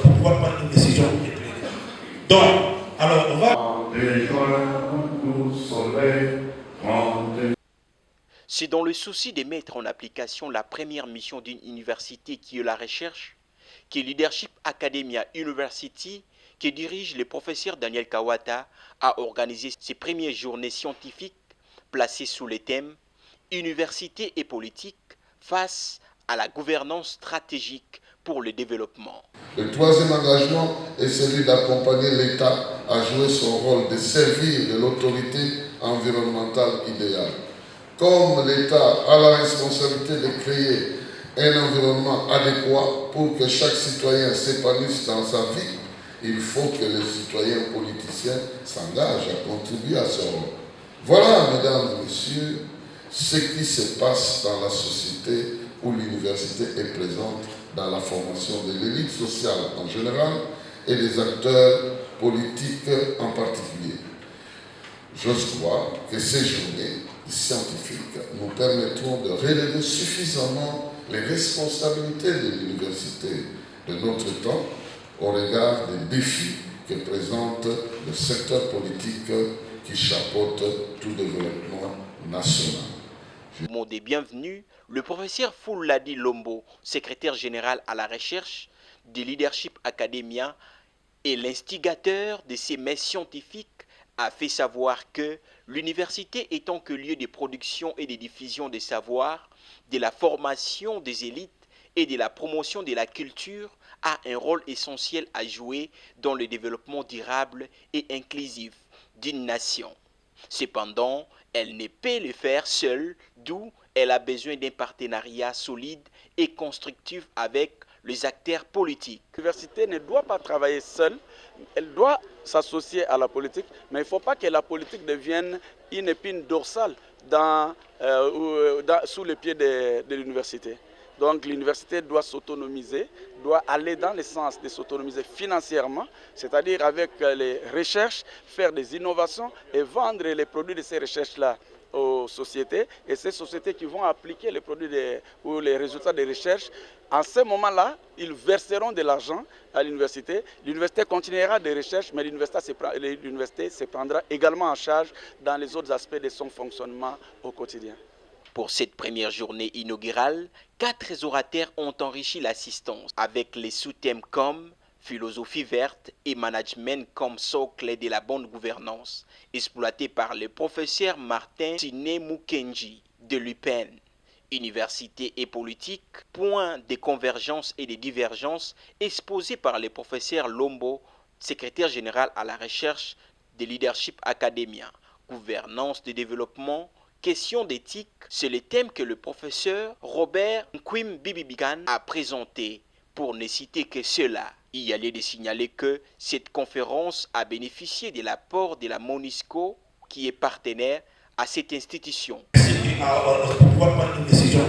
pouvoir prendre une décision éclairée. Donc, alors on va... C'est dans le souci de mettre en application la première mission d'une université qui est la recherche, que Leadership Academia University, que dirige le professeur Daniel Kawata, a organisé ses premières journées scientifiques placées sous le thème « Université et politique face à la gouvernance stratégique pour le développement ». Le troisième engagement est celui d'accompagner l'État à jouer son rôle de servir de l'autorité environnementale idéale. Comme l'État a la responsabilité de créer un environnement adéquat pour que chaque citoyen s'épanouisse dans sa vie, il faut que les citoyens politiciens s'engagent à contribuer à ce rôle. Voilà, mesdames et messieurs, ce qui se passe dans la société où l'université est présente dans la formation de l'élite sociale en général et des acteurs politiques en particulier. J'ose croire que ces journées scientifiques nous permettront de relever suffisamment les responsabilités de l'université de notre temps au regard des défis que présente le secteur politique qui chapeaute tout développement national. Mot des bienvenus, le professeur Fouladi Lombo, secrétaire général à la recherche de Leadership Academia et l'instigateur de ces messes scientifiques, a fait savoir que l'université étant que lieu de production et de diffusion des savoirs, de la formation des élites et de la promotion de la culture, a un rôle essentiel à jouer dans le développement durable et inclusif d'une nation. Cependant, elle ne peut le faire seule, d'où elle a besoin d'un partenariat solide et constructif avec les acteurs politiques. L'université ne doit pas travailler seule, elle doit s'associer à la politique, mais il ne faut pas que la politique devienne une épine dorsale sous les pieds de l'université. Donc l'université doit s'autonomiser, doit aller dans le sens de s'autonomiser financièrement, c'est-à-dire avec les recherches, faire des innovations et vendre les produits de ces recherches-là aux sociétés. Et ces sociétés qui vont appliquer les produits ou les résultats des recherches, en ce moment-là, ils verseront de l'argent à l'université. L'université continuera des recherches, mais l'université se prendra également en charge dans les autres aspects de son fonctionnement au quotidien. Pour cette première journée inaugurale, 4 orateurs ont enrichi l'assistance avec les sous-thèmes comme philosophie verte et management comme socle de la bonne gouvernance, exploité par le professeur Martin Sine Mukenji de l'UPenn. Université et politique, point de convergence et de divergence, exposé par le professeur Lombo, secrétaire général à la recherche de Leadership Academia, gouvernance de développement, question d'éthique, c'est le thème que le professeur Robert Nkwim-Bibibigan a présenté. Pour ne citer que cela, il y a lieu de signaler que cette conférence a bénéficié de l'apport de la MONUSCO qui est partenaire à cette institution. Pour pouvoir prendre une décision